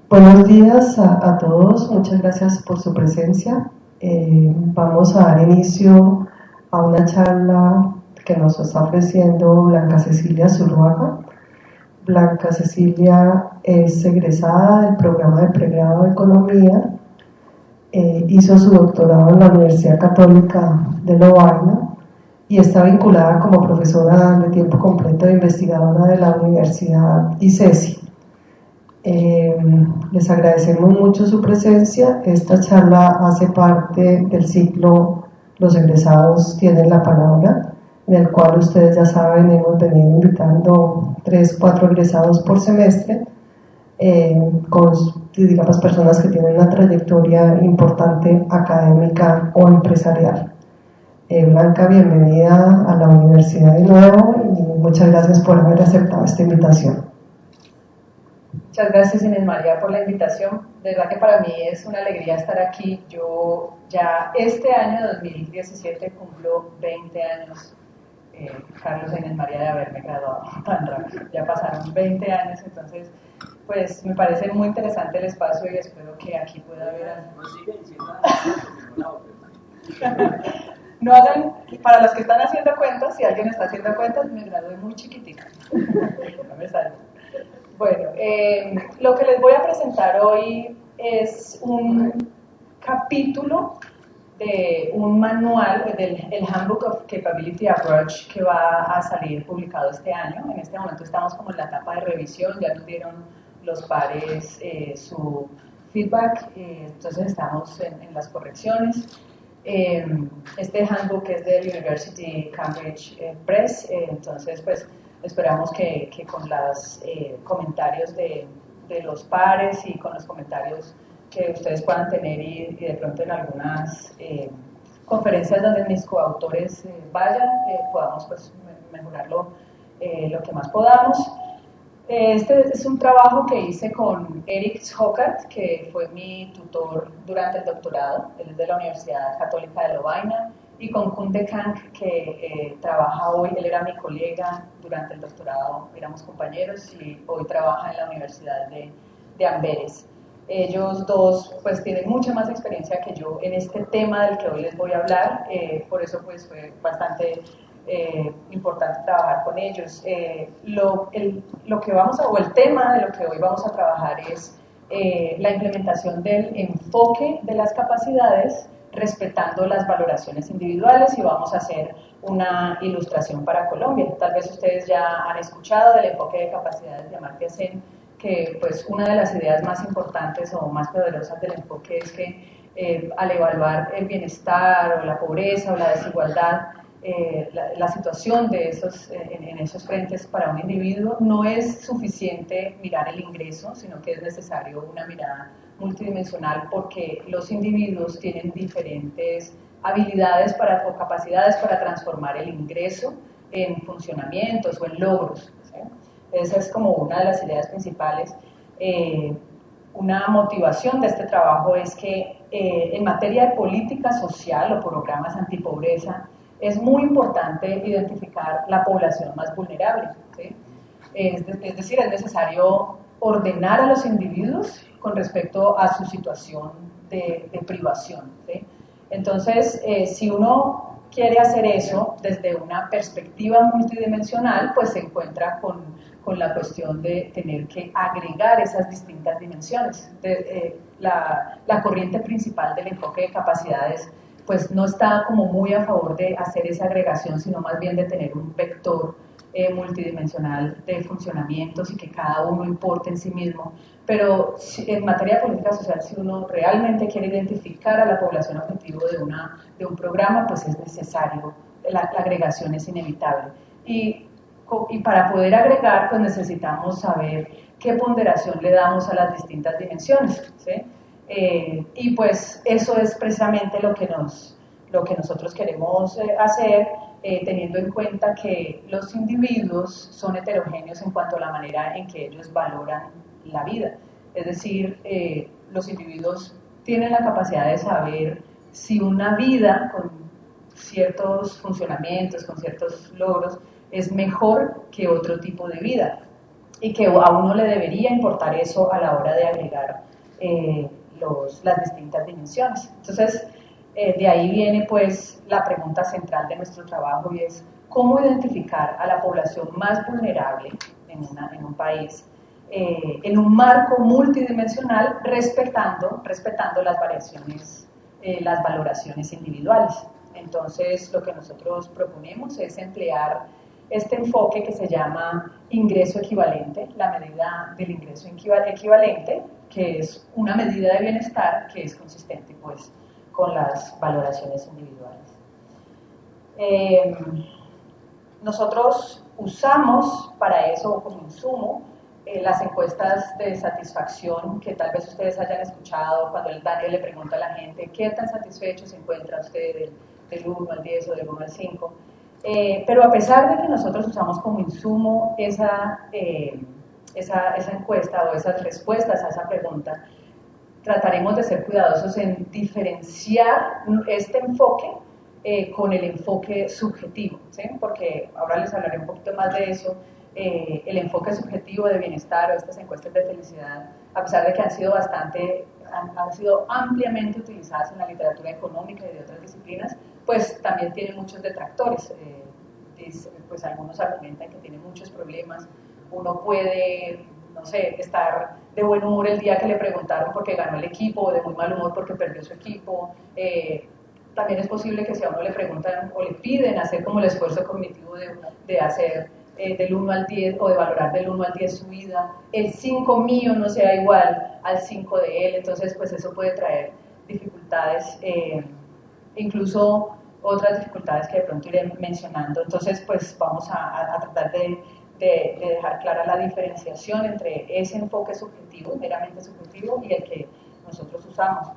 Buenos días a todos, muchas gracias por su presencia. Vamos a dar inicio a una charla que nos está ofreciendo Blanca Cecilia Zuluaga. Blanca Cecilia es egresada del programa de pregrado de Economía, hizo su doctorado en la Universidad Católica de Lovaina y está vinculada como profesora de tiempo completo e investigadora de la Universidad ICESI. Les agradecemos mucho su presencia. Esta charla hace parte del ciclo Los egresados tienen la palabra, en el cual ustedes ya saben, hemos venido invitando 3-4 egresados por semestre, con, digamos, personas que tienen una trayectoria importante académica o empresarial. Blanca, bienvenida a la universidad de nuevo y muchas gracias por haber aceptado esta invitación. Muchas gracias, Inés María, por la invitación. De verdad que para mí es una alegría estar aquí. Yo ya este año 2017 cumplo 20 años, Carlos e Inés María, de haberme graduado tan rápido. Ya pasaron 20 años, entonces pues me parece muy interesante el espacio y espero que aquí pueda haber algo. No hagan, para los que están haciendo cuentas, si alguien está haciendo cuentas, me gradué muy chiquitita. No me sale. Bueno, lo que les voy a presentar hoy es un capítulo de un manual del Handbook of Capability Approach que va a salir publicado este año. En este momento estamos como en la etapa de revisión, ya nos dieron los pares su feedback, entonces estamos en las correcciones. Este handbook es del University Cambridge Press, entonces pues esperamos que con los comentarios de los pares y con los comentarios que ustedes puedan tener y de pronto en algunas conferencias donde mis coautores vayan, podamos pues mejorarlo lo que más podamos. Este es un trabajo que hice con Eric Hockart, que fue mi tutor durante el doctorado. Él es de la Universidad Católica de Lovaina, y con Kunde Kank, que trabaja hoy. Él era mi colega durante el doctorado, éramos compañeros, y hoy trabaja en la Universidad de Amberes. Ellos dos pues tienen mucha más experiencia que yo en este tema del que hoy les voy a hablar, por eso pues fue bastante importante trabajar con ellos. Lo que vamos a, o el tema de lo que hoy vamos a trabajar es la implementación del enfoque de las capacidades respetando las valoraciones individuales, y vamos a hacer una ilustración para Colombia. Tal vez ustedes ya han escuchado del enfoque de capacidades de Amartya Sen, que pues una de las ideas más importantes o más poderosas del enfoque es que al evaluar el bienestar o la pobreza o la desigualdad, la situación de en esos frentes para un individuo, no es suficiente mirar el ingreso, sino que es necesario una mirada multidimensional, porque los individuos tienen diferentes habilidades o capacidades para transformar el ingreso en funcionamientos o en logros, ¿sí? Esa es como una de las ideas principales. Una motivación de este trabajo es que en materia de política social o programas antipobreza, es muy importante identificar la población más vulnerable, ¿sí? Es decir, es necesario ordenar a los individuos con respecto a su situación de privación, ¿sí? Entonces, si uno quiere hacer eso desde una perspectiva multidimensional, pues se encuentra con la cuestión de tener que agregar esas distintas dimensiones. La corriente principal del enfoque de capacidades pues no está como muy a favor de hacer esa agregación, sino más bien de tener un vector multidimensional de funcionamientos y que cada uno importe en sí mismo. Pero en materia de política social, si uno realmente quiere identificar a la población objetivo de un programa, pues es necesario, la agregación es inevitable. Y para poder agregar, pues necesitamos saber qué ponderación le damos a las distintas dimensiones, ¿sí? Y pues eso es precisamente lo que nosotros queremos hacer, teniendo en cuenta que los individuos son heterogéneos en cuanto a la manera en que ellos valoran la vida. Es decir, los individuos tienen la capacidad de saber si una vida con ciertos funcionamientos, con ciertos logros, es mejor que otro tipo de vida. y que a uno le debería importar eso a la hora de agregar las distintas dimensiones. Entonces, de ahí viene pues la pregunta central de nuestro trabajo y es cómo identificar a la población más vulnerable en un país en un marco multidimensional respetando las variaciones, las valoraciones individuales. Entonces, lo que nosotros proponemos es emplear este enfoque que se llama ingreso equivalente, la medida del ingreso equivalente, que es una medida de bienestar que es consistente pues con las valoraciones individuales. Nosotros usamos para eso como insumo las encuestas de satisfacción que tal vez ustedes hayan escuchado cuando el Daniel le pregunta a la gente ¿qué tan satisfecho se encuentra usted del 1 al 10 o del 1 al 5? Pero a pesar de que nosotros usamos como insumo esa encuesta o esas respuestas a esa pregunta, trataremos de ser cuidadosos en diferenciar este enfoque con el enfoque subjetivo, ¿sí? Porque ahora les hablaré un poquito más de eso. El enfoque subjetivo de bienestar o estas encuestas de felicidad, a pesar de que han sido ampliamente utilizadas en la literatura económica y de otras disciplinas, pues también tienen muchos detractores. Pues algunos argumentan que tiene muchos problemas. Uno puede, no sé, estar de buen humor el día que le preguntaron porque ganó el equipo, o de muy mal humor porque perdió su equipo. También es posible que si a uno le preguntan o le piden hacer como el esfuerzo cognitivo de hacer del 1 al 10 o de valorar del 1 al 10 su vida, el 5 mío no sea igual al 5 de él, entonces pues eso puede traer dificultades, incluso otras dificultades que de pronto iré mencionando. Entonces pues vamos a tratar de dejar clara la diferenciación entre ese enfoque subjetivo, meramente subjetivo, y el que nosotros usamos.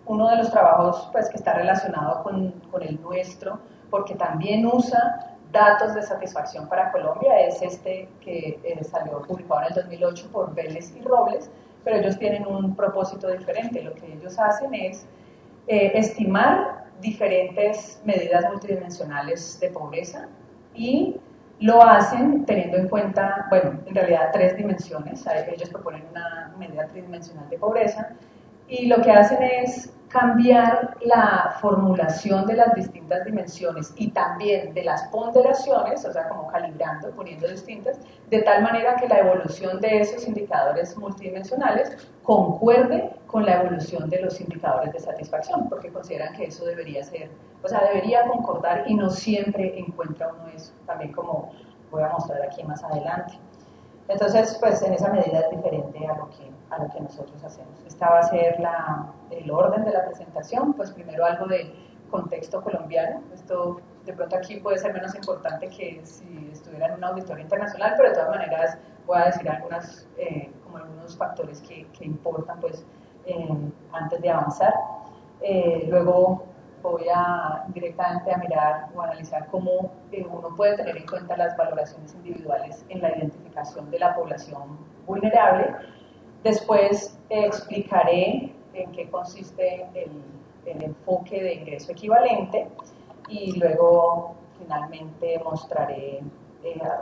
Uno de los trabajos pues, que está relacionado con el nuestro, porque también usa datos de satisfacción para Colombia, es este que salió publicado en el 2008 por Vélez y Robles, pero ellos tienen un propósito diferente. Lo que ellos hacen es estimar diferentes medidas multidimensionales de pobreza y lo hacen teniendo en cuenta, bueno, en realidad 3 dimensiones. Ellos proponen una medida tridimensional de pobreza y lo que hacen es cambiar la formulación de las distintas dimensiones y también de las ponderaciones, o sea, como calibrando, poniendo distintas, de tal manera que la evolución de esos indicadores multidimensionales concuerde con la evolución de los indicadores de satisfacción, porque consideran que eso debería ser, o sea, debería concordar y no siempre encuentra uno eso, también como voy a mostrar aquí más adelante. Entonces, pues en esa medida es diferente a lo que nosotros hacemos. Esta va a ser el orden de la presentación, pues primero algo de contexto colombiano. Esto de pronto aquí puede ser menos importante que si estuviera en un auditorio internacional, pero de todas maneras voy a decir algunos factores que importan pues antes de avanzar. Luego voy directamente a mirar o analizar cómo uno puede tener en cuenta las valoraciones individuales en la identificación de la población vulnerable. Después explicaré en qué consiste el enfoque de ingreso equivalente y luego finalmente mostraré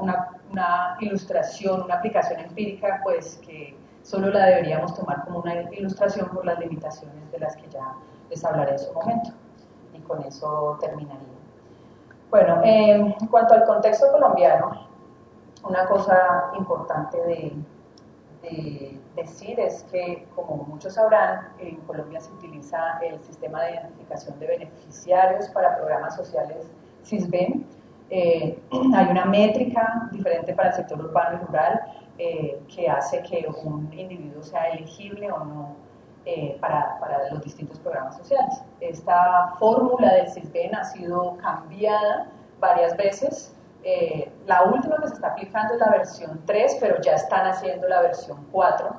una ilustración, una aplicación empírica, pues que solo la deberíamos tomar como una ilustración por las limitaciones de las que ya les hablaré en su momento. Y con eso terminaría. Bueno, en cuanto al contexto colombiano, una cosa importante de decir es que, como muchos sabrán, en Colombia se utiliza el sistema de identificación de beneficiarios para programas sociales SISBEN. Hay una métrica diferente para el sector urbano y rural que hace que un individuo sea elegible o no para los distintos programas sociales. Esta fórmula del SISBEN ha sido cambiada varias veces. La última que se está aplicando es la versión 3, pero ya están haciendo la versión 4.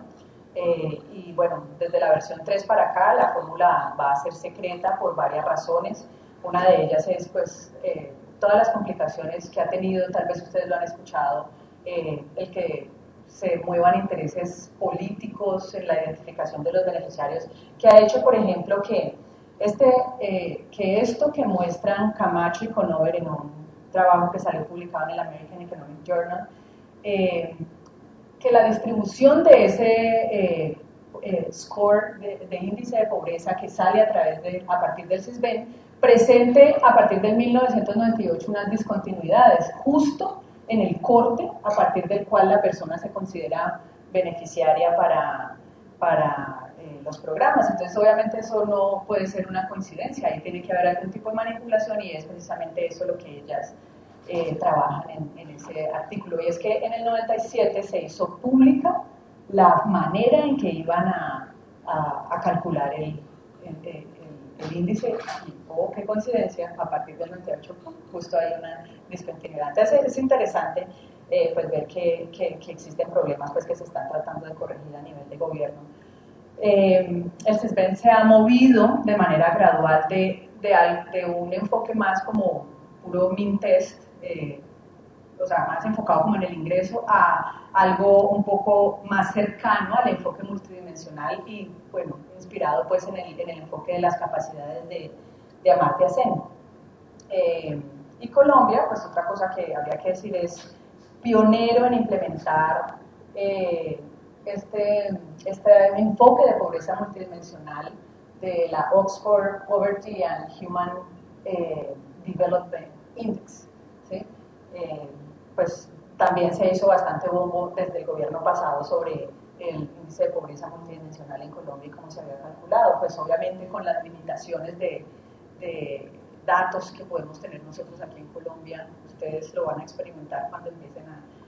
Y bueno, desde la versión 3 para acá la fórmula va a ser secreta por varias razones. Una de ellas es pues todas las complicaciones que ha tenido, tal vez ustedes lo han escuchado, el que se muevan intereses políticos en la identificación de los beneficiarios, que ha hecho, por ejemplo, que esto que muestran Camacho y Conover en un trabajo que salió publicado en el American Economic Journal, que la distribución de ese score de índice de pobreza que sale a partir del CISBEN presente a partir del 1998 unas discontinuidades justo en el corte a partir del cual la persona se considera beneficiaria para los programas. Entonces obviamente eso no puede ser una coincidencia, ahí tiene que haber algún tipo de manipulación y es precisamente eso lo que ellas trabajan en ese artículo. Y es que en el 97 se hizo pública la manera en que iban a calcular el índice, y qué coincidencia, a partir del 98 justo hay una discontinuidad. Entonces es interesante pues ver que existen problemas pues, que se están tratando de corregir a nivel de gobierno. El CISBEN se ha movido de manera gradual de un enfoque más como puro mean test, o sea, más enfocado como en el ingreso, a algo un poco más cercano al enfoque multidimensional y, bueno, inspirado pues en el enfoque de las capacidades de Amartya Sen. Y Colombia, pues otra cosa que habría que decir es pionero en implementar este enfoque de pobreza multidimensional de la Oxford Poverty and Human Development Index, ¿sí? Pues también se hizo bastante bombo desde el gobierno pasado sobre el índice de pobreza multidimensional en Colombia y cómo se había calculado, pues obviamente con las limitaciones de datos que podemos tener nosotros aquí en Colombia. Ustedes lo van a experimentar cuando empiecen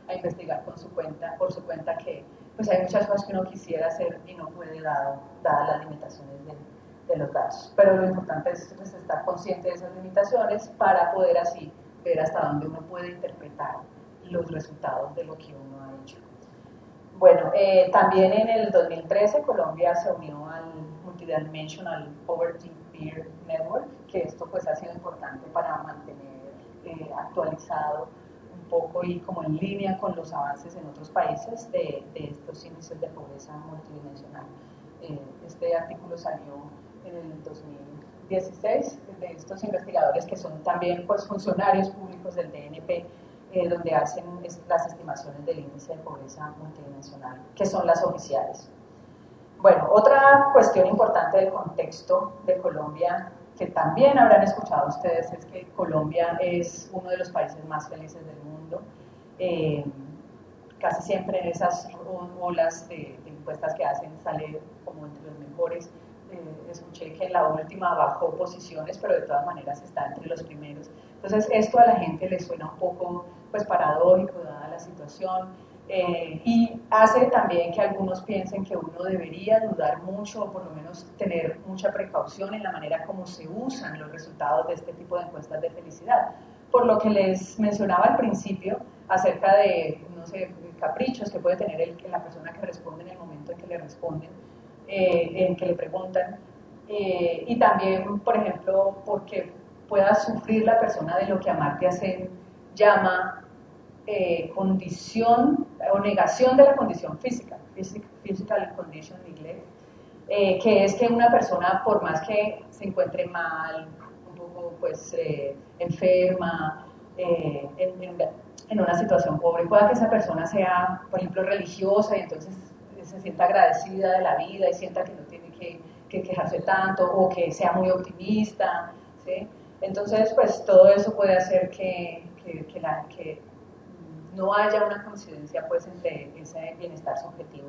a investigar por su cuenta que pues hay muchas cosas que uno quisiera hacer y no puede dadas las limitaciones de los datos, pero lo importante es pues, estar consciente de esas limitaciones para poder así ver hasta dónde uno puede interpretar los resultados de lo que uno ha hecho. Bueno, también en el 2013 Colombia se unió al Multidimensional Poverty Peer Network, que esto pues ha sido importante para mantener actualizado un poco y como en línea con los avances en otros países de estos índices de pobreza multidimensional. Este artículo salió en el 2016 de estos investigadores que son también pues, funcionarios públicos del DNP, donde hacen las estimaciones del índice de pobreza multidimensional, que son las oficiales. Bueno, otra cuestión importante del contexto de Colombia, que también habrán escuchado ustedes, es que Colombia es uno de los países más felices del mundo. Casi siempre en esas olas de encuestas que hacen sale como entre los mejores. Escuché que en la última bajó posiciones, pero de todas maneras está entre los primeros. Entonces esto a la gente le suena un poco pues, paradójico dada la situación y hace también que algunos piensen que uno debería dudar mucho o por lo menos tener mucha precaución en la manera como se usan los resultados de este tipo de encuestas de felicidad. Por lo que les mencionaba al principio acerca de, no sé, caprichos que puede tener la persona que responde en el momento en que le responden, en que le preguntan, y también, por ejemplo, porque pueda sufrir la persona de lo que Amartya Sen llama condición o negación de la condición física, physical condition neglect, que es que una persona, por más que se encuentre mal, un poco pues enferma, en una situación pobre, pueda que esa persona sea, por ejemplo, religiosa y entonces se sienta agradecida de la vida y sienta que no tiene que quejarse tanto o que sea muy optimista, ¿sí? Entonces, pues todo eso puede hacer que no haya una coincidencia pues entre ese bienestar subjetivo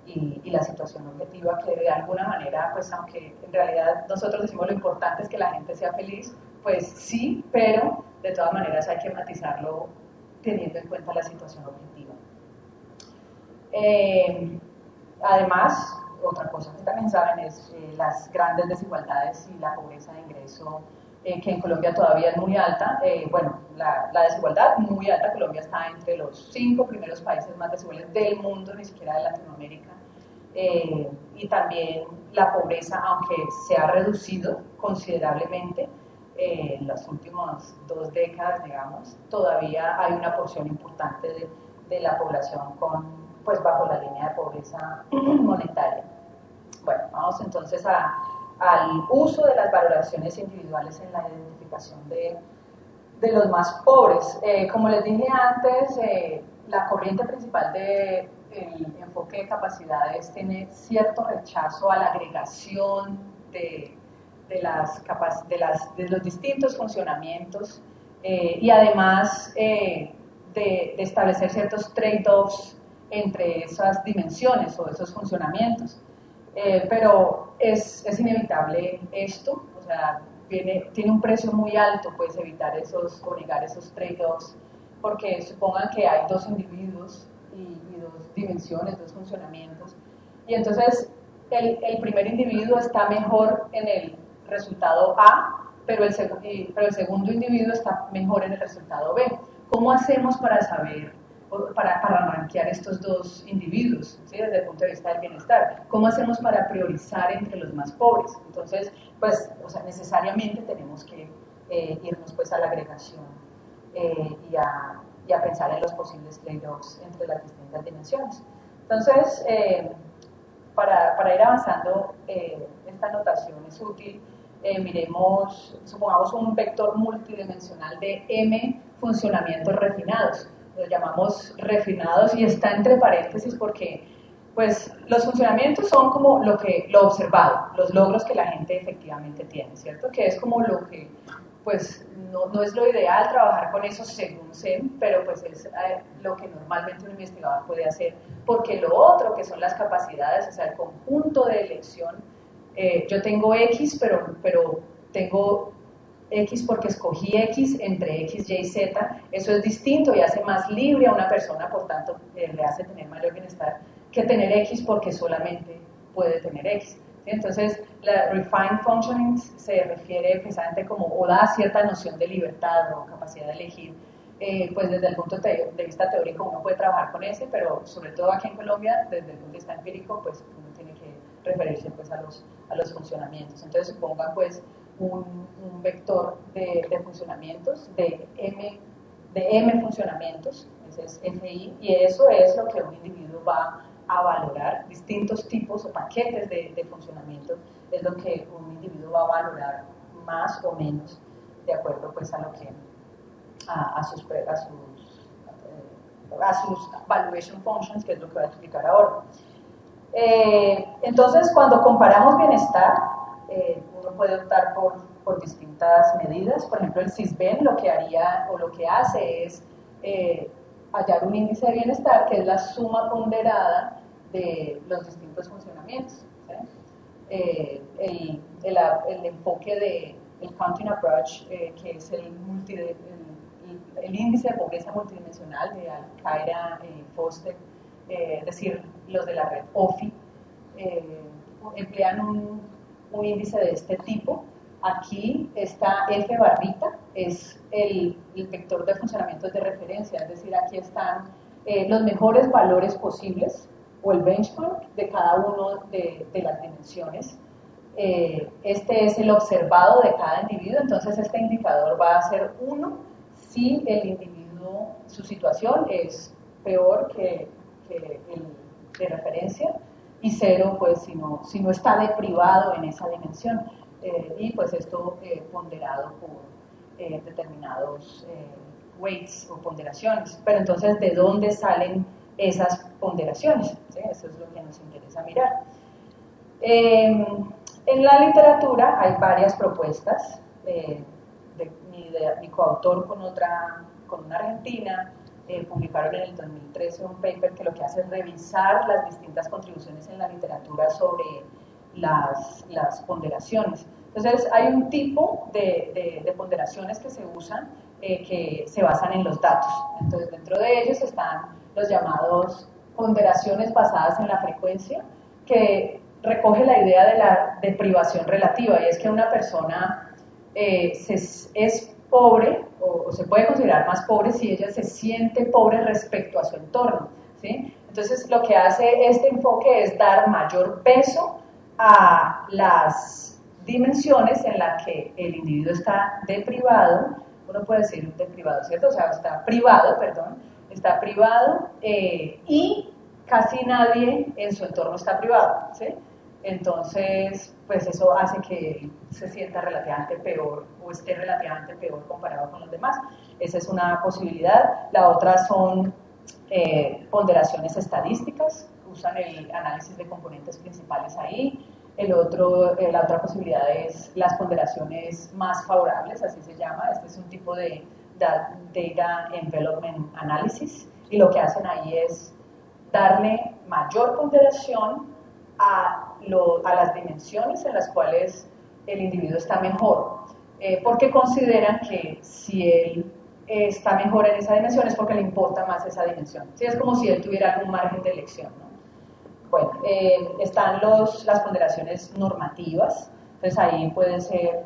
y la situación objetiva, que de alguna manera, pues aunque en realidad nosotros decimos lo importante es que la gente sea feliz, pues sí, pero de todas maneras hay que matizarlo teniendo en cuenta la situación objetiva. Además, otra cosa que también saben es las grandes desigualdades y la pobreza de ingreso, que en Colombia todavía es muy alta. Bueno, la desigualdad muy alta. Colombia está entre los 5 primeros países más desiguales del mundo, ni siquiera de Latinoamérica. Y también la pobreza, aunque se ha reducido considerablemente en las últimas 2 décadas, digamos, todavía hay una porción importante de la población pues bajo la línea de pobreza monetaria. Bueno, vamos entonces al uso de las valoraciones individuales en la identificación de los más pobres. Como les dije antes, la corriente principal del enfoque de capacidades tiene cierto rechazo a la agregación de los distintos funcionamientos y además de establecer ciertos trade-offs entre esas dimensiones o esos funcionamientos. Pero es inevitable esto, o sea, tiene un precio muy alto, pues evitar o negar esos trade-offs, porque supongan que hay dos individuos y dos dimensiones, dos funcionamientos, y entonces el primer individuo está mejor en el resultado A, pero el segundo individuo está mejor en el resultado B. ¿Cómo hacemos para saber, para rankear estos dos individuos, ¿sí? Desde el punto de vista del bienestar? ¿Cómo hacemos para priorizar entre los más pobres? Entonces, pues, o sea, necesariamente tenemos que irnos pues a la agregación y a pensar en los posibles trade-offs entre las distintas dimensiones. Entonces, para ir avanzando, esta notación es útil. Supongamos un vector multidimensional de M funcionamientos refinados. Los llamamos refinados y está entre paréntesis porque pues, los funcionamientos son como lo observado, los logros que la gente efectivamente tiene, ¿cierto? Que es como lo que, pues, no es lo ideal trabajar con eso según SEM, pero pues es lo que normalmente un investigador puede hacer, porque lo otro, que son las capacidades, o sea, el conjunto de elección, yo tengo X, pero tengo X porque escogí X entre X, Y, Z, eso es distinto y hace más libre a una persona, por tanto, le hace tener mayor bienestar que tener X porque solamente puede tener X. ¿Sí? Entonces, la Refined Functioning se refiere precisamente o da cierta noción de libertad o capacidad de elegir, pues desde el punto de vista teórico uno puede trabajar con ese, pero sobre todo aquí en Colombia, desde el punto de vista empírico, pues uno tiene que referirse pues a los funcionamientos. Entonces, supongan pues un vector de funcionamientos de M funcionamientos, ese es FI, y eso es lo que un individuo va a valorar, distintos tipos o paquetes de funcionamiento, es lo que un individuo va a valorar más o menos de acuerdo pues a lo que a sus valuation functions, que es lo que voy a explicar ahora. Entonces, cuando comparamos bienestar, uno puede optar por distintas medidas. Por ejemplo, el SISBEN lo que haría o lo que hace es hallar un índice de bienestar que es la suma ponderada de los distintos funcionamientos. ¿Sí? El enfoque del Counting Approach, que es el índice de pobreza multidimensional de Al-Qaeda, Foster, es decir, los de la red OFI, emplean un índice de este tipo. Aquí está F barrita, es el vector de funcionamientos de referencia, es decir, aquí están los mejores valores posibles o el benchmark de cada uno de las dimensiones. Este es el observado de cada individuo, entonces este indicador va a ser 1 si el individuo, su situación es peor que el de referencia, y 0 pues si no está deprivado en esa dimensión, y pues esto ponderado por determinados weights o ponderaciones. Pero entonces, ¿de dónde salen esas ponderaciones? ¿Sí? Eso es lo que nos interesa mirar. En la literatura hay varias propuestas, mi coautor con una argentina, publicaron en el 2013 un paper que lo que hace es revisar las distintas contribuciones en la literatura sobre las ponderaciones. Entonces, hay un tipo de ponderaciones que se usan que se basan en los datos. Entonces, dentro de ellos están los llamados ponderaciones basadas en la frecuencia, que recoge la idea de la deprivación relativa, y es que una persona es pobre o se puede considerar más pobre si ella se siente pobre respecto a su entorno, ¿sí? Entonces, lo que hace este enfoque es dar mayor peso a las dimensiones en las que el individuo está deprivado, uno puede decir deprivado, ¿cierto? O sea, está privado y casi nadie en su entorno está privado, ¿sí? Entonces, pues eso hace que se sienta relativamente peor o esté relativamente peor comparado con los demás. Esa es una posibilidad. La otra son ponderaciones estadísticas, usan el análisis de componentes principales ahí. La otra posibilidad es las ponderaciones más favorables, así se llama. Este es un tipo de Data Envelopment Analysis, y lo que hacen ahí es darle mayor ponderación a las dimensiones en las cuales el individuo está mejor, porque consideran que si él está mejor en esa dimensión es porque le importa más esa dimensión. ¿Sí? Es como si él tuviera algún margen de elección, ¿no? Bueno, están las ponderaciones normativas, entonces ahí pueden ser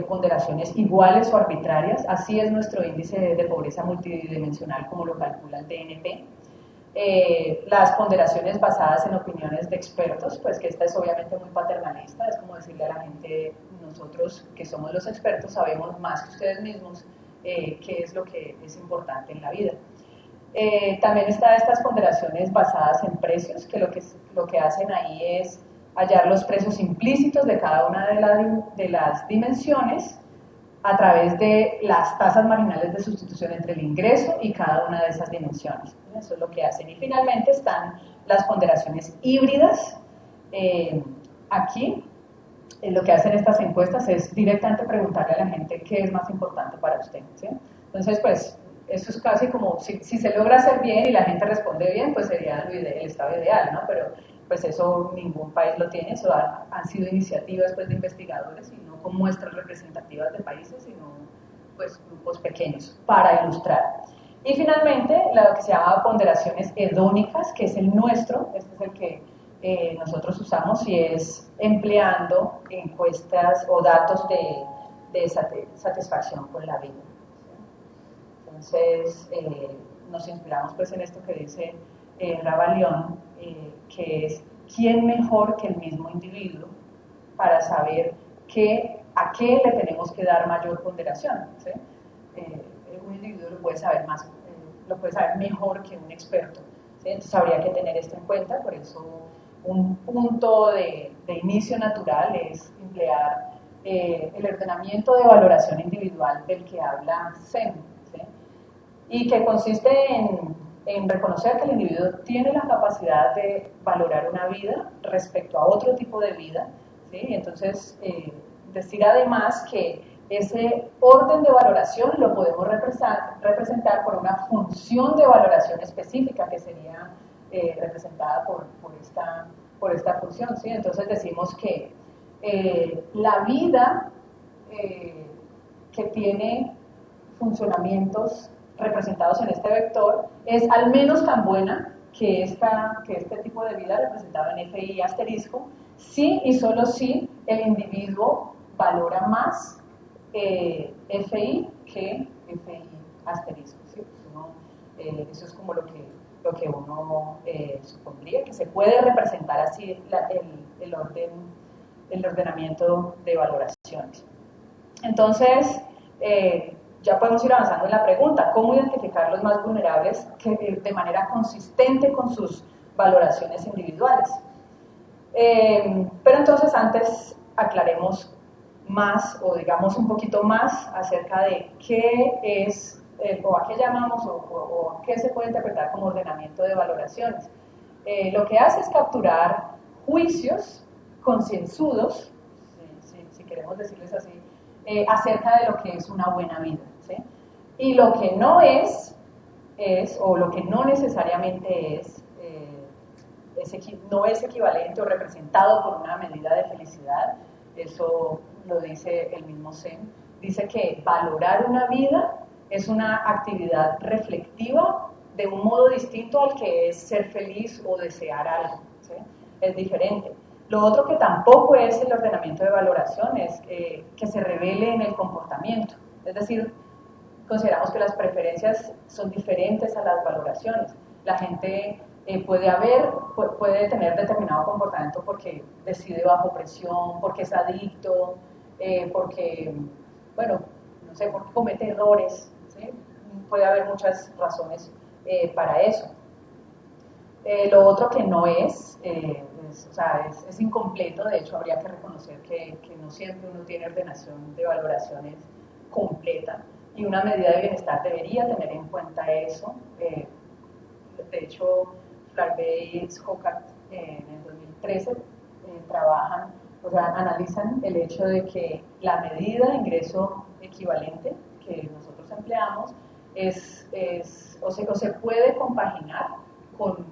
ponderaciones iguales o arbitrarias. Así es nuestro índice de pobreza multidimensional como lo calcula el DNP. Las ponderaciones basadas en opiniones de expertos, pues que esta es obviamente muy paternalista, es como decirle a la gente, nosotros que somos los expertos sabemos más que ustedes mismos qué es lo que es importante en la vida. También están estas ponderaciones basadas en precios, que lo que hacen ahí es hallar los precios implícitos de cada una de las dimensiones a través de las tasas marginales de sustitución entre el ingreso y cada una de esas dimensiones. Eso es lo que hacen. Y finalmente están las ponderaciones híbridas. Aquí, lo que hacen estas encuestas es directamente preguntarle a la gente qué es más importante para usted, ¿sí? Entonces, pues, eso es casi como, si se logra hacer bien y la gente responde bien, pues sería el estado ideal, ¿no? Pero pues eso ningún país lo tiene, eso han sido iniciativas pues, de investigadores y no con muestras representativas de países, sino pues grupos pequeños, para ilustrar. Y finalmente, lo que se llama ponderaciones hedónicas, que es el nuestro, este es el que nosotros usamos y es empleando encuestas o datos de satisfacción con la vida. Entonces, nos inspiramos pues en esto que dice Rabalión, que es quién mejor que el mismo individuo para saber a qué le tenemos que dar mayor ponderación, ¿sí? Un individuo lo puede saber más, lo puede saber mejor que un experto, ¿sí? Entonces habría que tener esto en cuenta. Por eso un punto de inicio natural es emplear el ordenamiento de valoración individual del que habla Zen, ¿sí? Y que consiste en reconocer que el individuo tiene la capacidad de valorar una vida respecto a otro tipo de vida, ¿sí? Entonces, decir además que ese orden de valoración lo podemos representar por una función de valoración específica que sería representada por esta función, ¿sí? Entonces decimos que la vida que tiene funcionamientos representados en este vector es al menos tan buena que este tipo de vida representado en FI asterisco, si y solo si el individuo valora más FI que FI asterisco, ¿sí? Eso es como lo que uno supondría, que se puede representar así el ordenamiento de valoraciones. Entonces, ya podemos ir avanzando en la pregunta, ¿cómo identificar los más vulnerables de manera consistente con sus valoraciones individuales? Pero entonces antes aclaremos más o digamos un poquito más acerca de qué es o a qué llamamos o a qué se puede interpretar como ordenamiento de valoraciones. Lo que hace es capturar juicios concienzudos, si queremos decirles así, acerca de lo que es una buena vida, ¿sí? Y lo que no es, o lo que no necesariamente no es equivalente o representado por una medida de felicidad. Eso lo dice el mismo Zen. Dice que valorar una vida es una actividad reflectiva de un modo distinto al que es ser feliz o desear algo, ¿sí? Es diferente. Lo otro que tampoco es el ordenamiento de valoración es que se revele en el comportamiento. Es decir, consideramos que las preferencias son diferentes a las valoraciones. La gente puede tener determinado comportamiento porque decide bajo presión, porque es adicto, porque, bueno, no sé, porque comete errores, ¿sí? Puede haber muchas razones para eso. Lo otro que no es incompleto. De hecho habría que reconocer que no siempre uno tiene ordenación de valoraciones completa, y una medida de bienestar debería tener en cuenta eso. de hecho, Flarvey y Schokat en el 2013 trabajan, o sea, analizan el hecho de que la medida de ingreso equivalente que nosotros empleamos o se puede compaginar con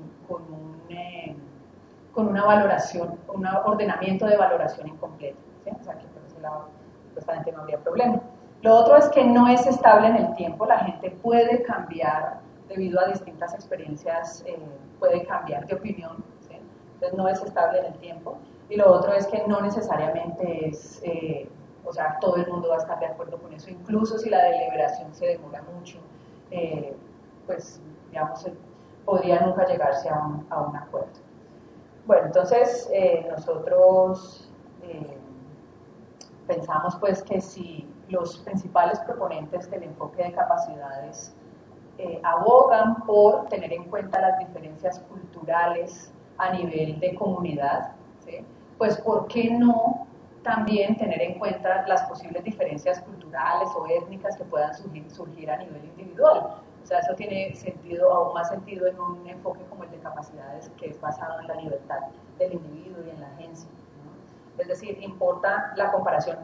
una valoración, un ordenamiento de valoración incompleta, ¿sí? O sea, que por ese lado supuestamente no habría problema. Lo otro es que no es estable en el tiempo, la gente puede cambiar debido a distintas experiencias, puede cambiar de opinión, ¿sí? Entonces no es estable en el tiempo. Y lo otro es que no necesariamente es, o sea, todo el mundo va a estar de acuerdo con eso, incluso si la deliberación se demora mucho, pues, digamos, podría nunca llegarse a un acuerdo. Bueno, entonces nosotros pensamos pues que si los principales proponentes del enfoque de capacidades abogan por tener en cuenta las diferencias culturales a nivel de comunidad, ¿sí? Pues ¿por qué no también tener en cuenta las posibles diferencias culturales o étnicas que puedan surgir a nivel individual? O sea, eso tiene sentido, aún más sentido en un enfoque como el de capacidades, que es basado en la libertad del individuo y en la agencia, ¿no? Es decir, importa la comparación,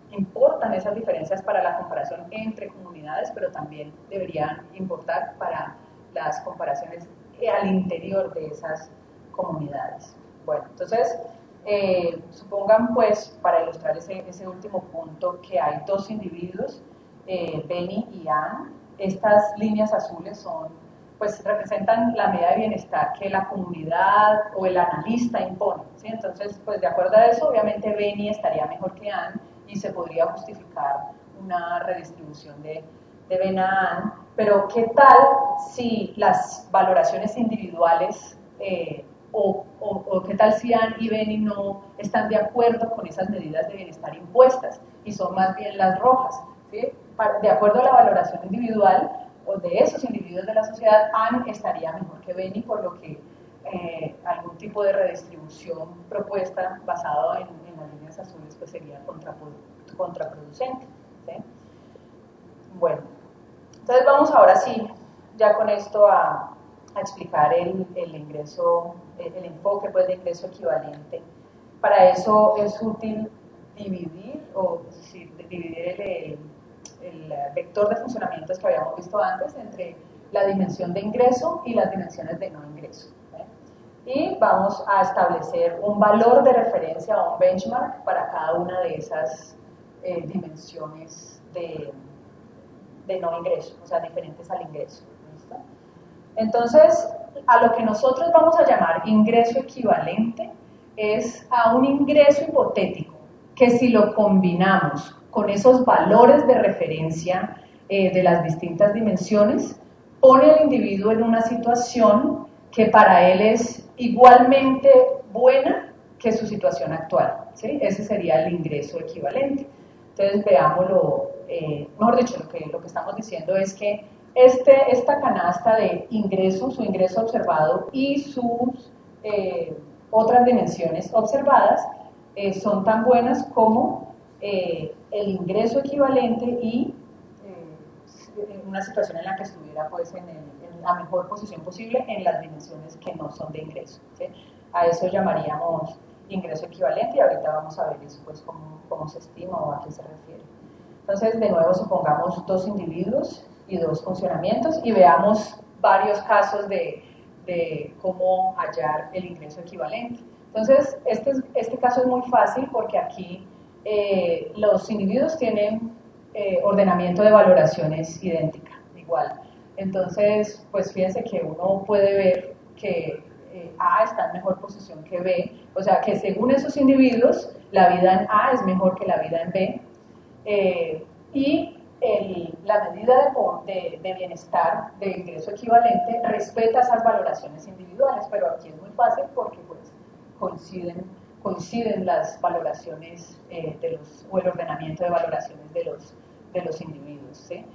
importan esas diferencias para la comparación entre comunidades, pero también deberían importar para las comparaciones al interior de esas comunidades. Bueno, entonces, supongan pues, para ilustrar ese último punto, que hay dos individuos, Benny y Anne. Estas líneas azules pues representan la medida de bienestar que la comunidad o el analista impone, ¿sí? Entonces, pues de acuerdo a eso, obviamente Benny estaría mejor que Anne y se podría justificar una redistribución de Ben a Anne, pero ¿qué tal si las valoraciones individuales o qué tal si Anne y Benny no están de acuerdo con esas medidas de bienestar impuestas y son más bien las rojas, ¿sí? De acuerdo a la valoración individual o de esos individuos de la sociedad, Anne estaría mejor que Benny, por lo que algún tipo de redistribución propuesta basado en las líneas azules pues sería contraproducente, ¿sí? Bueno, entonces vamos ahora sí, ya con esto a explicar el ingreso, el enfoque pues, de ingreso equivalente. Para eso es útil dividir, dividir el vector de funcionamientos que habíamos visto antes entre la dimensión de ingreso y las dimensiones de no ingreso, ¿eh? Y vamos a establecer un valor de referencia o un benchmark para cada una de esas dimensiones de no ingreso, o sea, diferentes al ingreso. ¿Listo? Entonces, a lo que nosotros vamos a llamar ingreso equivalente es a un ingreso hipotético que si lo combinamos con esos valores de referencia de las distintas dimensiones, pone al individuo en una situación que para él es igualmente buena que su situación actual, ¿sí? Ese sería el ingreso equivalente. Entonces, veámoslo, mejor dicho, lo que estamos diciendo es que esta canasta de ingresos, su ingreso observado y sus otras dimensiones observadas son tan buenas como el ingreso equivalente y una situación en la que estuviera pues, en la mejor posición posible en las dimensiones que no son de ingreso, ¿sí? A eso llamaríamos ingreso equivalente y ahorita vamos a ver después cómo se estima o a qué se refiere. Entonces, de nuevo, supongamos dos individuos y dos funcionamientos y veamos varios casos de cómo hallar el ingreso equivalente. Entonces, este caso es muy fácil porque aquí los individuos tienen ordenamiento de valoraciones idéntica, igual. Entonces, pues fíjense que uno puede ver que A está en mejor posición que B, o sea que según esos individuos, la vida en A es mejor que la vida en B, y la medida de bienestar de ingreso equivalente respeta esas valoraciones individuales, pero aquí es muy fácil porque pues, coinciden las valoraciones o el ordenamiento de valoraciones de los individuos, ¿sí?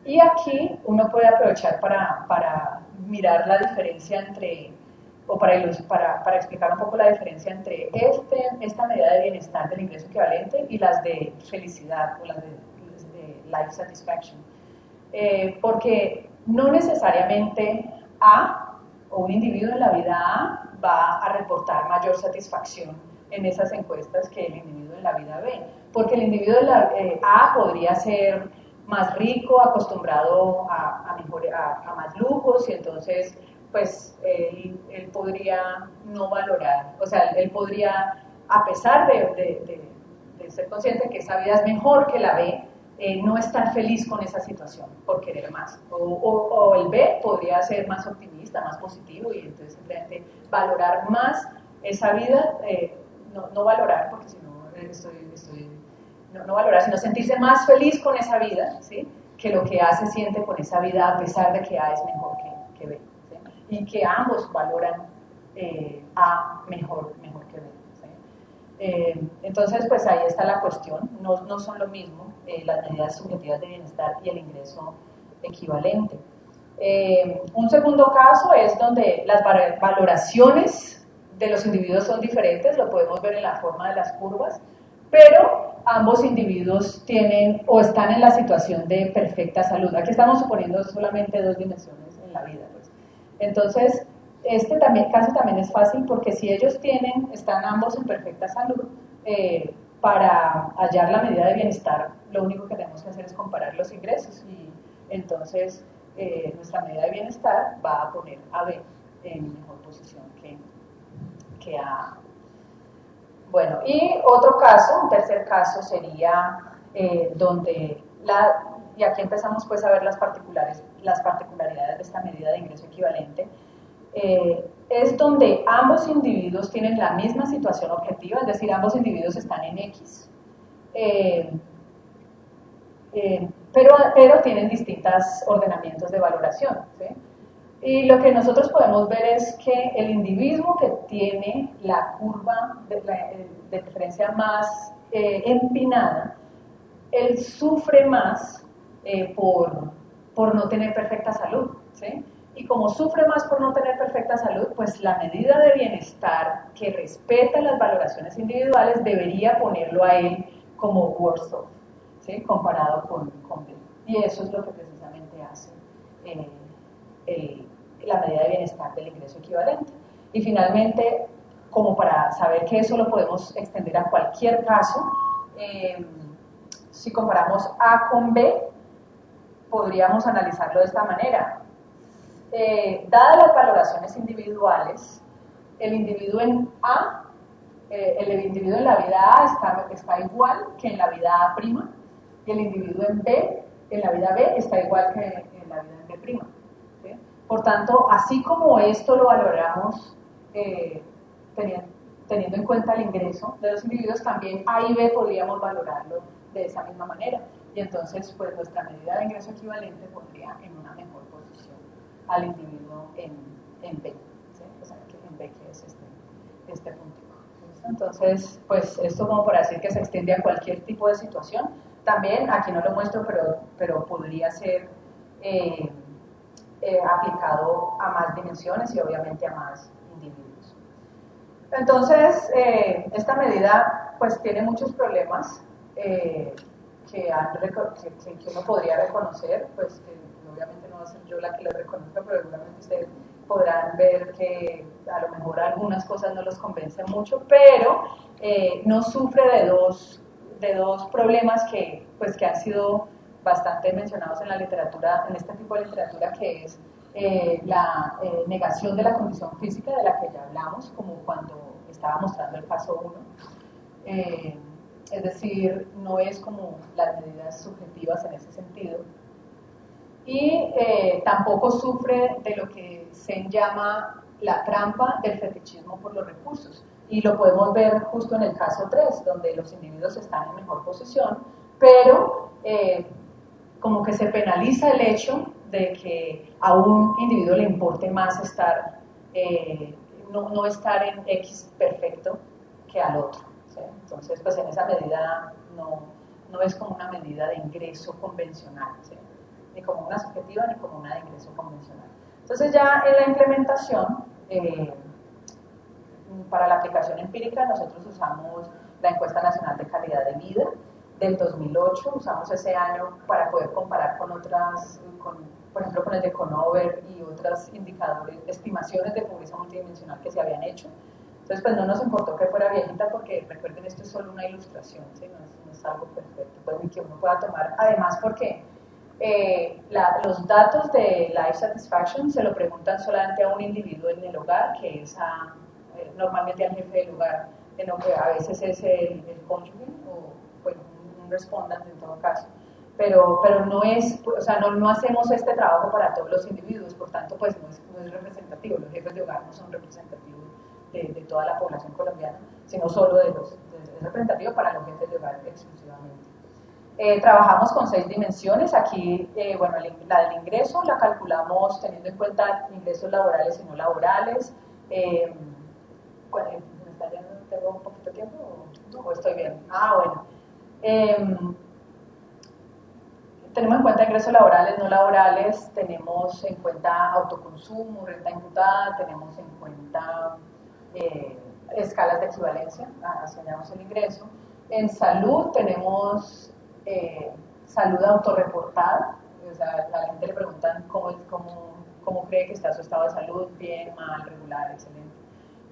Y aquí uno puede aprovechar para mirar la diferencia entre, o para explicar un poco la diferencia entre esta medida de bienestar del ingreso equivalente y las de felicidad o las de life satisfaction. Porque no necesariamente A o un individuo en la vida A va a reportar mayor satisfacción en esas encuestas que el individuo en la vida B, porque el individuo de la A podría ser más rico, acostumbrado a más lujos, y entonces pues él podría no valorar, o sea, él podría, a pesar de ser consciente que esa vida es mejor que la B, no estar feliz con esa situación por querer más. O el B podría ser más optimista, más positivo, y entonces simplemente valorar más esa vida, no valorar, porque si no no valorar, sino sentirse más feliz con esa vida, ¿sí? Que lo que A se siente con esa vida, a pesar de que A es mejor que B, ¿sí? Y que ambos valoran A mejor que B. Entonces, pues ahí está la cuestión, no son lo mismo las medidas subjetivas de bienestar y el ingreso equivalente. Un segundo caso es donde las valoraciones de los individuos son diferentes, lo podemos ver en la forma de las curvas, pero ambos individuos tienen o están en la situación de perfecta salud. Aquí estamos suponiendo solamente dos dimensiones en la vida, pues. Entonces, este caso también es fácil porque si ellos están ambos en perfecta salud, para hallar la medida de bienestar, lo único que tenemos que hacer es comparar los ingresos, y entonces nuestra medida de bienestar va a poner a B en mejor posición que A. Bueno, y otro caso, un tercer caso sería donde y aquí empezamos pues a ver las particularidades de esta medida de ingreso equivalente. Es donde ambos individuos tienen la misma situación objetiva, es decir, ambos individuos están en X, pero tienen distintos ordenamientos de valoración, ¿sí? Y lo que nosotros podemos ver es que el individuo que tiene la curva de preferencia más empinada, él sufre más por no tener perfecta salud, ¿sí? Y como sufre más por no tener perfecta salud, pues la medida de bienestar que respeta las valoraciones individuales debería ponerlo a él como worse off, ¿sí? Comparado con B. Y eso es lo que precisamente hace la medida de bienestar del ingreso equivalente. Y finalmente, como para saber que eso lo podemos extender a cualquier caso, si comparamos A con B, podríamos analizarlo de esta manera. Dadas las valoraciones individuales, el individuo en A, el individuo en la vida A está igual que en la vida A', y el individuo en B, en la vida B, está igual que en la vida en B'. ¿Sí? Por tanto, así como esto lo valoramos teniendo en cuenta el ingreso de los individuos, también A y B podríamos valorarlo de esa misma manera. Y entonces, pues nuestra medida de ingreso equivalente pondría en una mejor posición al individuo en B, ¿sí? O sea, en B, que es este puntico. Entonces, pues esto como para decir que se extiende a cualquier tipo de situación. También, aquí no lo muestro, pero podría ser aplicado a más dimensiones y obviamente a más individuos. Entonces, esta medida pues tiene muchos problemas que uno podría reconocer, pues obviamente no va a ser yo la que lo reconozca, pero seguramente ustedes podrán ver que a lo mejor algunas cosas no los convencen mucho, pero no sufre de dos problemas que han sido bastante mencionados en la literatura, en este tipo de literatura, que es la negación de la condición física de la que ya hablamos, como cuando estaba mostrando el caso 1. Es decir, no es como las medidas subjetivas en ese sentido. Y tampoco sufre de lo que se llama la trampa del fetichismo por los recursos. Y lo podemos ver justo en el caso 3, donde los individuos están en mejor posición, pero como que se penaliza el hecho de que a un individuo le importe más no estar en X perfecto que al otro, ¿sí? Entonces, pues en esa medida no es como una medida de ingreso convencional, ¿sí? Ni como una subjetiva ni como una de ingreso convencional. Entonces ya en la implementación, para la aplicación empírica, nosotros usamos la Encuesta Nacional de Calidad de Vida del 2008, usamos ese año para poder comparar con por ejemplo con el de Conover y otros indicadores, estimaciones de pobreza multidimensional que se habían hecho. Entonces, pues no nos importó que fuera viejita porque, recuerden, esto es solo una ilustración, ¿sí? No es algo perfecto, pues, ni que uno pueda tomar. Además, porque los datos de Life Satisfaction se lo preguntan solamente a un individuo en el hogar, que es normalmente al jefe del hogar, en lo que a veces es el cónyuge o pues, un respondent en todo caso. Pero no es, o sea, no hacemos este trabajo para todos los individuos, por tanto, pues no es representativo. Los jefes de hogar no son representativos de toda la población colombiana, sino solo es representativo para los jefes de hogar exclusivamente. Trabajamos con 6 dimensiones. Aquí, bueno, la del ingreso la calculamos teniendo en cuenta ingresos laborales y no laborales. ¿Me está yendo? ¿Tengo un poquito de tiempo o estoy bien? Bueno. Tenemos en cuenta ingresos laborales, no laborales, tenemos en cuenta autoconsumo, renta imputada, tenemos en cuenta escalas de equivalencia, asignamos el ingreso. En salud tenemos salud autorreportada, o sea, a la gente le preguntan cómo cree que está su estado de salud, bien, mal, regular, excelente.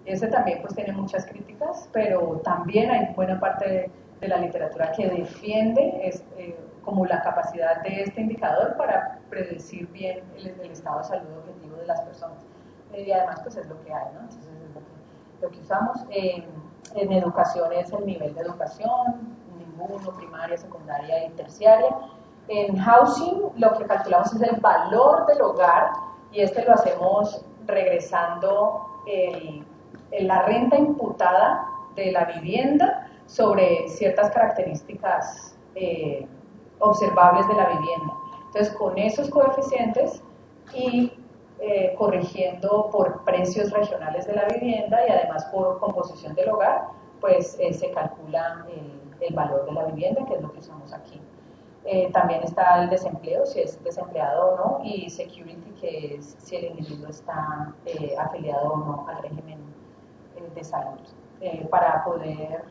Ese también pues tiene muchas críticas, pero también hay buena parte de la literatura que defiende como la capacidad de este indicador para predecir bien el estado de salud objetivo de las personas. Y además pues es lo que hay, ¿no? Entonces es lo que usamos. En educación es el nivel de educación, ninguno, primaria, secundaria y terciaria. En housing lo que calculamos es el valor del hogar y lo hacemos regresando la renta imputada de la vivienda sobre ciertas características observables de la vivienda. Entonces, con esos coeficientes y corrigiendo por precios regionales de la vivienda y además por composición del hogar, pues se calcula el valor de la vivienda, que es lo que usamos aquí. También está el desempleo, si es desempleado o no, y security, que es si el individuo está afiliado o no al régimen de salud, para poder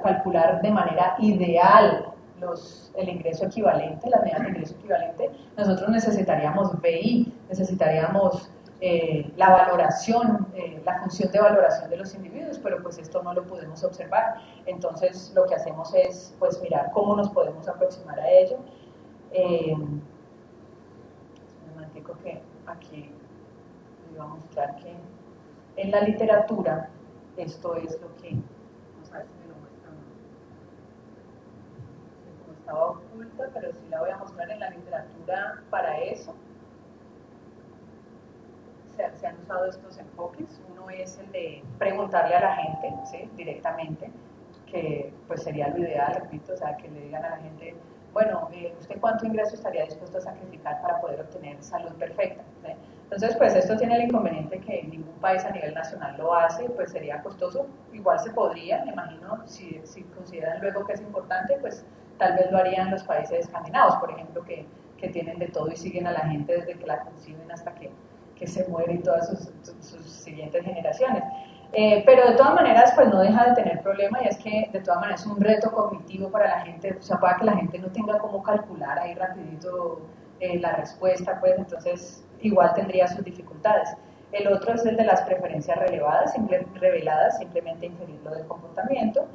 calcular de manera ideal el ingreso equivalente, las medidas de ingreso equivalente. Nosotros necesitaríamos BI, necesitaríamos la valoración, la función de valoración de los individuos, pero pues esto no lo podemos observar. Entonces lo que hacemos es pues mirar cómo nos podemos aproximar a ello. Un momentico que aquí les voy a mostrar que en la literatura esto es lo que, vamos a ver si me lo muestran, como estaba oculta, pero sí la voy a mostrar en la literatura para eso. Se han usado estos enfoques. Uno es el de preguntarle a la gente, ¿sí? Directamente, que pues sería lo ideal, repito, o sea, que le digan a la gente, bueno, ¿usted cuánto ingreso estaría dispuesto a sacrificar para poder obtener salud perfecta? ¿Sí? Entonces, pues esto tiene el inconveniente que ningún país a nivel nacional lo hace, pues sería costoso. Igual se podría, me imagino, si consideran luego que es importante, pues tal vez lo harían los países escandinavos, por ejemplo, que tienen de todo y siguen a la gente desde que la conciben hasta que se muere y todas sus siguientes generaciones. Pero de todas maneras, pues no deja de tener problema, y es que de todas maneras es un reto cognitivo para la gente, o sea, para que la gente no tenga cómo calcular ahí rapidito la respuesta, pues entonces igual tendría sus dificultades. El otro es el de las preferencias reveladas, simplemente inferirlo del comportamiento.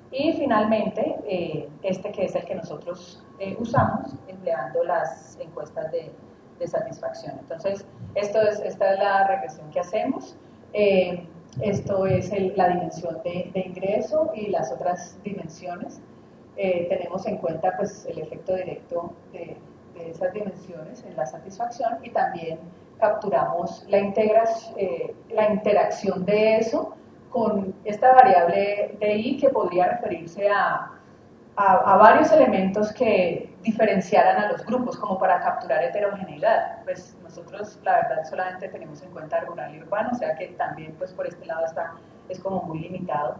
Y finalmente, este que es el que nosotros usamos empleando las encuestas de satisfacción. Entonces, esta es la regresión que hacemos. Esto es la dimensión de ingreso y las otras dimensiones. Tenemos en cuenta pues, el efecto directo de esas dimensiones en la satisfacción, y también capturamos la interacción de eso con esta variable DI, que podría referirse a varios elementos que diferenciaran a los grupos, como para capturar heterogeneidad. Pues nosotros, la verdad, solamente tenemos en cuenta rural y urbano, o sea que también pues por este lado es como muy limitado.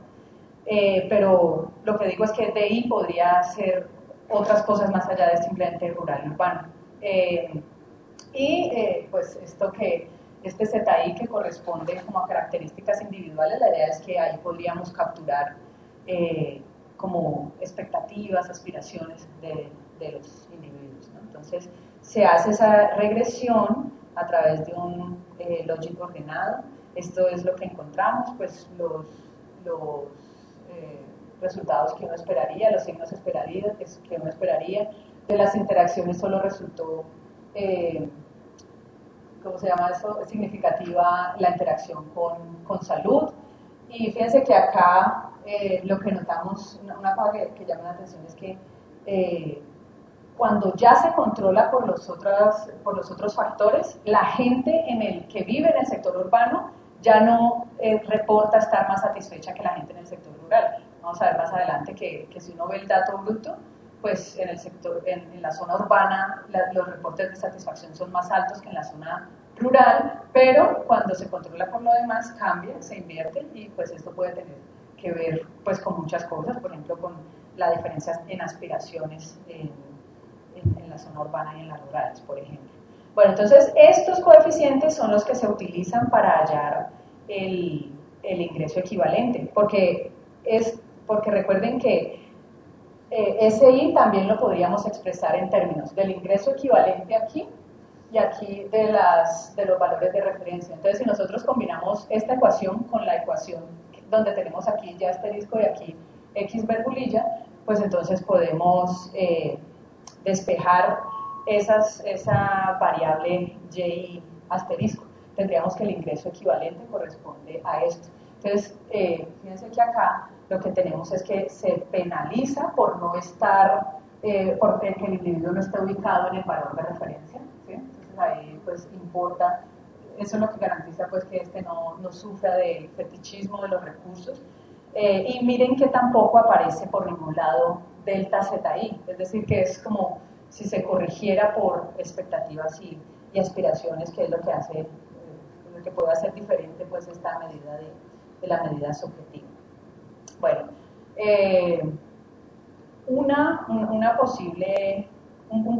Pero lo que digo es que DI podría ser otras cosas más allá de simplemente rural y urbano. Pues este ZI que corresponde como a características individuales, la idea es que ahí podríamos capturar como expectativas, aspiraciones de los individuos. Entonces se hace esa regresión a través de un logic ordenado. Esto es lo que encontramos, pues los resultados que uno esperaría, los signos que uno esperaría. De las interacciones solo resultó, ¿cómo se llama eso? Significativa la interacción con salud. Y fíjense que acá lo que notamos, una cosa que llama la atención es que cuando ya se controla por los otros factores, la gente que vive en el sector urbano ya no reporta estar más satisfecha que la gente en el sector rural. Vamos a ver más adelante que si uno ve el dato bruto, pues en el sector, en la zona urbana los reportes de satisfacción son más altos que en la zona rural, pero cuando se controla por lo demás cambia, se invierte y pues esto puede tener que ver pues con muchas cosas, por ejemplo con la diferencia en aspiraciones en la zona urbana y en las rurales, por ejemplo. Bueno, entonces estos coeficientes son los que se utilizan para hallar el ingreso equivalente, porque recuerden que SI también lo podríamos expresar en términos del ingreso equivalente aquí y aquí de los valores de referencia. Entonces, si nosotros combinamos esta ecuación con la ecuación donde tenemos aquí ya asterisco y aquí X virgulilla, pues entonces podemos despejar esa variable Y asterisco. Tendríamos que el ingreso equivalente corresponde a esto. Entonces, fíjense que acá lo que tenemos es que se penaliza por no estar, por que el individuo no esté ubicado en el valor de referencia, ¿sí? Entonces ahí pues importa, eso es lo que garantiza pues que no sufra del fetichismo de los recursos. Y miren que tampoco aparece por ningún lado delta ZI, es decir, que es como si se corrigiera por expectativas y aspiraciones, que es lo que hace, lo que puede hacer diferente pues esta medida de la medida subjetiva. Bueno, un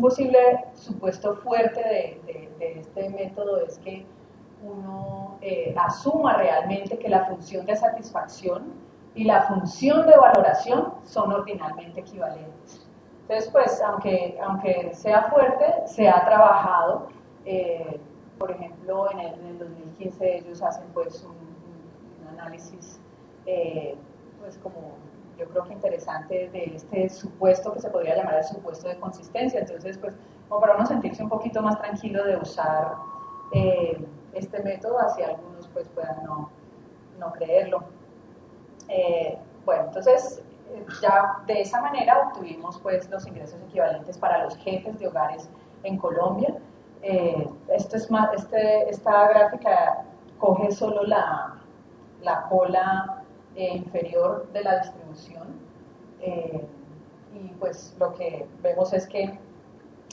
posible supuesto fuerte de este método es que uno asuma realmente que la función de satisfacción y la función de valoración son ordinalmente equivalentes. Entonces, pues, aunque sea fuerte, se ha trabajado, por ejemplo, en el 2015 ellos hacen pues un análisis, pues como yo creo que interesante de este supuesto que se podría llamar el supuesto de consistencia. Entonces, pues, como para uno sentirse un poquito más tranquilo de usar este método, así algunos pues puedan no creerlo. Bueno, entonces ya de esa manera obtuvimos pues los ingresos equivalentes para los jefes de hogares en Colombia. Esta gráfica coge solo la cola inferior de la distribución y pues lo que vemos es que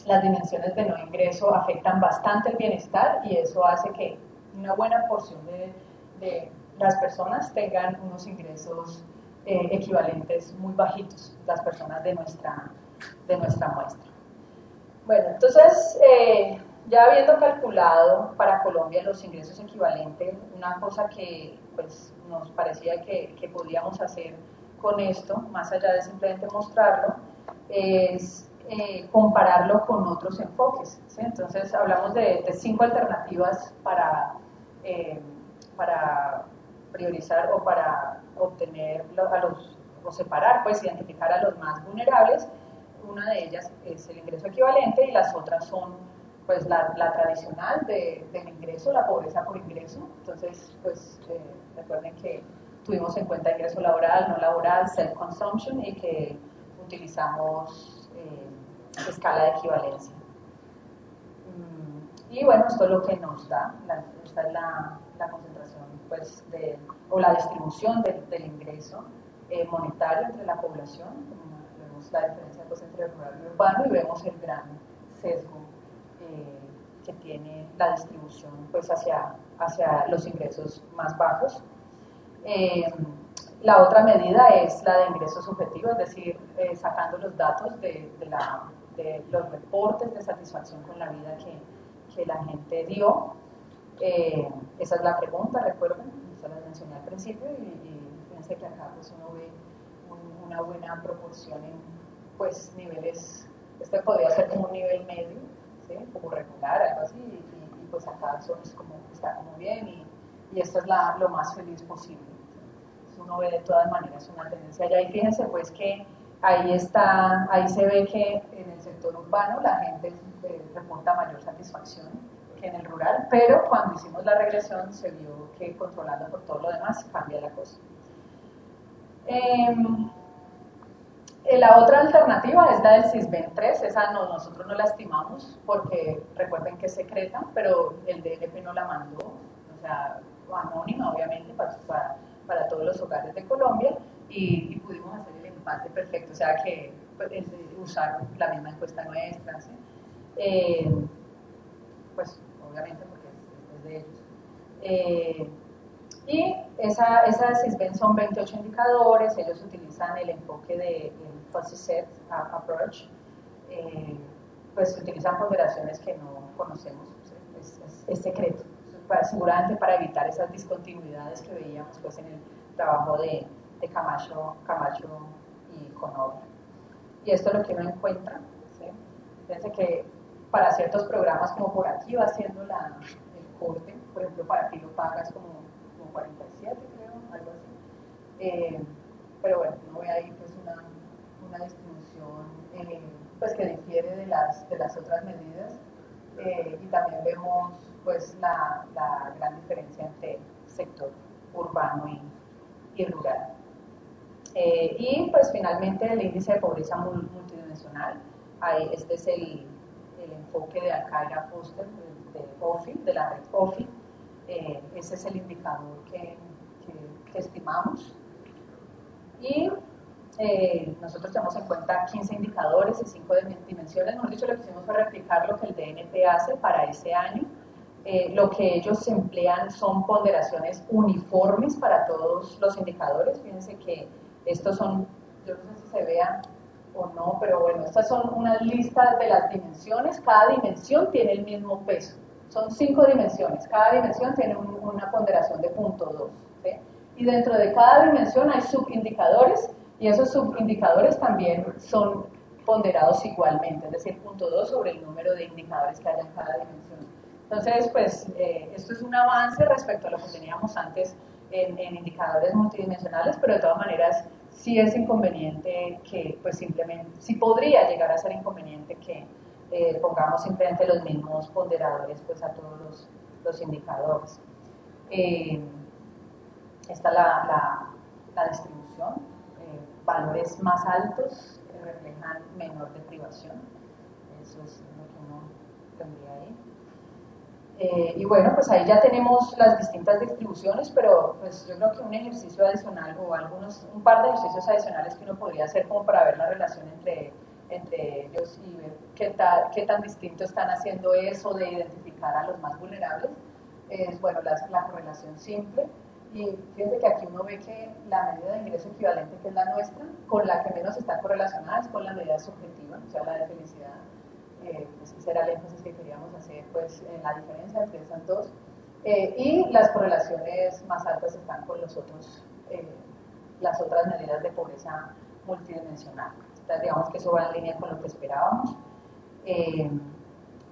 las dimensiones de no ingreso afectan bastante el bienestar y eso hace que una buena porción de las personas tengan unos ingresos equivalentes muy bajitos, las personas de nuestra muestra. Bueno, entonces, ya habiendo calculado para Colombia los ingresos equivalentes, una cosa que pues, nos parecía que podíamos hacer con esto, más allá de simplemente mostrarlo, es compararlo con otros enfoques, ¿sí? Entonces hablamos de 5 alternativas para priorizar o para obtener o separar, pues identificar a los más vulnerables. Una de ellas es el ingreso equivalente y las otras son pues la tradicional del ingreso, la pobreza por ingreso. Entonces, pues recuerden que tuvimos en cuenta ingreso laboral, no laboral, self-consumption y que utilizamos escala de equivalencia. Y bueno, esto es lo que nos da, esta es la concentración pues, o la distribución del ingreso monetario entre la población. Vemos la diferencia pues, entre rural y urbano y vemos el gran sesgo que tiene la distribución pues, hacia los ingresos más bajos. La otra medida es la de ingreso subjetivo, es decir, sacando los datos de los reportes de satisfacción con la vida que la gente dio. Esa es la pregunta, recuerden, se las mencioné al principio y fíjense que acá pues, uno ve una buena proporción en pues, niveles Este podría ser como un nivel medio, ¿sí? Como regular, algo así, y pues acá es como, está como bien, y esto es lo más feliz posible. Uno ve de todas maneras una tendencia allá, y fíjense pues que ahí se ve que en el sector urbano la gente reporta mayor satisfacción que en el rural, pero cuando hicimos la regresión se vio que controlando por todo lo demás cambia la cosa. La otra alternativa es la del CISBEN-3, esa nosotros no la estimamos porque recuerden que es secreta, pero el DNP no la mandó, o sea, anónima obviamente para todos los hogares de Colombia, y pudimos hacer el empate perfecto, o sea que pues, usaron la misma encuesta nuestra, ¿sí? Pues obviamente porque es de ellos. Y esa CISBEN son 28 indicadores, ellos utilizan el enfoque del Fuzzy Set Approach, pues utilizan ponderaciones que no conocemos, es secreto, seguramente para evitar esas discontinuidades que veíamos pues, en el trabajo de Camacho y Conover. Y esto es lo que uno encuentra, ¿sí? Fíjense que para ciertos programas como por aquí va haciendo el corte, por ejemplo para aquí lo pagas como 47 creo, algo así, pero bueno, uno ve ahí pues una distribución pues que difiere de las otras medidas, y también vemos pues la gran diferencia entre sector urbano y rural. Y pues finalmente el índice de pobreza multidimensional, este es el enfoque de Al-Qaeda Foster, de OFI, de la red OFI. Ese es el indicador que estimamos, y nosotros tenemos en cuenta 15 indicadores y 5 dimensiones. Mejor dicho, lo que hicimos fue replicar lo que el DNP hace para ese año. Lo que ellos emplean son ponderaciones uniformes para todos los indicadores. Fíjense que estos son, yo no sé si se vean o no, pero bueno, estas son unas listas de las dimensiones. Cada dimensión tiene el mismo peso. Son 5 dimensiones, cada dimensión tiene una ponderación de 0.2, ¿sí? Y dentro de cada dimensión hay subindicadores, y esos subindicadores también son ponderados igualmente, es decir, 0.2 sobre el número de indicadores que haya en cada dimensión. Entonces, pues, esto es un avance respecto a lo que teníamos antes en indicadores multidimensionales, pero de todas maneras sí es inconveniente que, pues simplemente, sí podría llegar a ser inconveniente que pongamos simplemente los mismos ponderadores pues a todos los indicadores. Esta es la distribución, valores más altos reflejan menor deprivación, eso es lo que uno tendría ahí. Y bueno, pues ahí ya tenemos las distintas distribuciones, pero pues yo creo que un ejercicio adicional o un par de ejercicios adicionales que uno podría hacer como para ver la relación entre ellos y ver qué tan distinto están haciendo eso de identificar a los más vulnerables, es bueno, la correlación simple. Y fíjense que aquí uno ve que la medida de ingreso equivalente, que es la nuestra, con la que menos está correlacionada es con la medida subjetiva, o sea, la de felicidad. Pues ese era el énfasis que queríamos hacer, pues, en la diferencia entre esas dos. Y las correlaciones más altas están con las otras medidas de pobreza multidimensional. Entonces, digamos que eso va en línea con lo que esperábamos.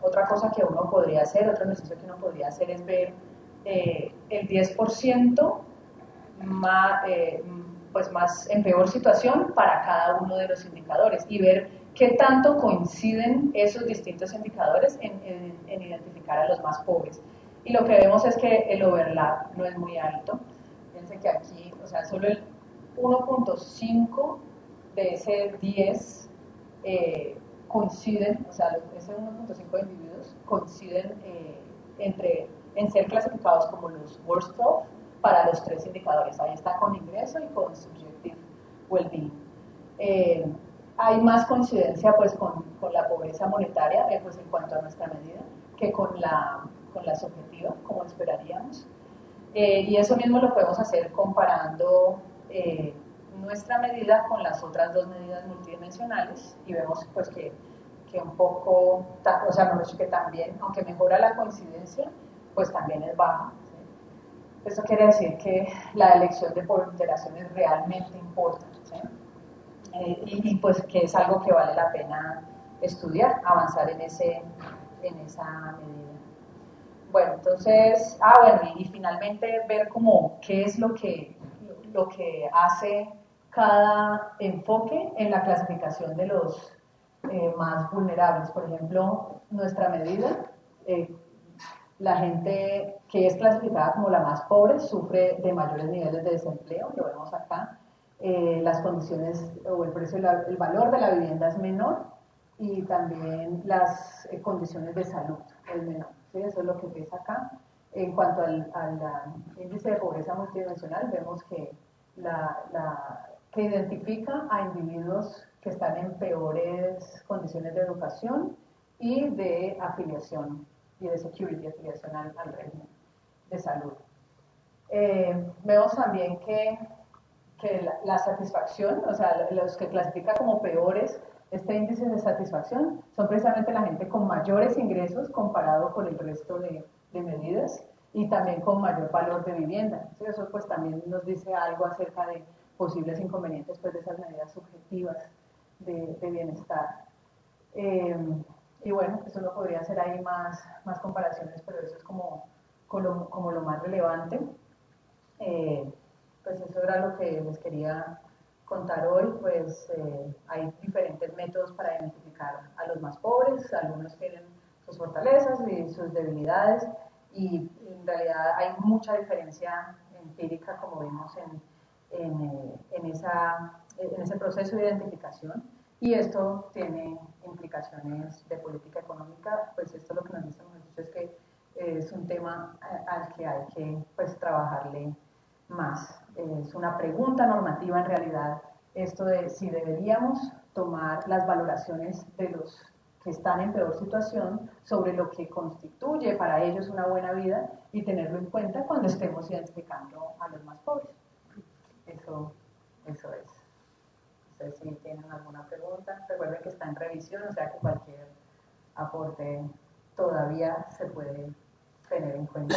Otra cosa que uno podría hacer, otro ejercicio que uno podría hacer es ver el 10% más en peor situación para cada uno de los indicadores y ver qué tanto coinciden esos distintos indicadores en identificar a los más pobres. Y lo que vemos es que el overlap no es muy alto. Fíjense que aquí, o sea, solo el 1.5 de ese 10 coinciden, o sea, ese 1.5 individuos coinciden en ser clasificados como los worst off para los 3 indicadores. Ahí está con ingreso y con subjective well-being. Hay más coincidencia pues con la pobreza monetaria pues, en cuanto a nuestra medida que con la subjetiva, como esperaríamos. Y eso mismo lo podemos hacer comparando nuestra medida con las otras dos medidas multidimensionales y vemos pues que un poco, o sea, no que también, aunque mejora la coincidencia, pues también es baja. ¿Sí? Eso quiere decir que la elección de ponderaciones realmente importa, ¿sí? Y pues que es algo que vale la pena estudiar, avanzar en esa medida. Bueno, entonces, bueno, y finalmente ver como qué es lo que hace cada enfoque en la clasificación de los más vulnerables. Por ejemplo, nuestra medida, la gente que es clasificada como la más pobre sufre de mayores niveles de desempleo, lo vemos acá. Las condiciones o el precio, el valor de la vivienda es menor y también las condiciones de salud es menor. ¿Sí? Eso es lo que ves acá. En cuanto al índice de pobreza multidimensional, vemos que que identifica a individuos que están en peores condiciones de educación y de afiliación y de security, afiliación al régimen de salud. Vemos también que la satisfacción, o sea, los que clasifica como peores este índice de satisfacción son precisamente la gente con mayores ingresos comparado con el resto de medidas y también con mayor valor de vivienda. Entonces, eso pues también nos dice algo acerca de posibles inconvenientes pues, de esas medidas subjetivas de bienestar. Y bueno, pues uno podría hacer ahí más comparaciones, pero eso es como lo más relevante. Pues eso era lo que les quería contar hoy. Pues hay diferentes métodos para identificar a los más pobres, algunos tienen sus fortalezas y sus debilidades, y en realidad hay mucha diferencia empírica, como vimos en ese proceso de identificación, y esto tiene implicaciones de política económica. Pues esto lo que nos dice es que es un tema al que hay que pues trabajarle más. Es una pregunta normativa en realidad, esto de si deberíamos tomar las valoraciones de los que están en peor situación sobre lo que constituye para ellos una buena vida y tenerlo en cuenta cuando estemos identificando a los más pobres. Eso es. No sé si tienen alguna pregunta. Recuerden que está en revisión, o sea que cualquier aporte todavía se puede tener en cuenta.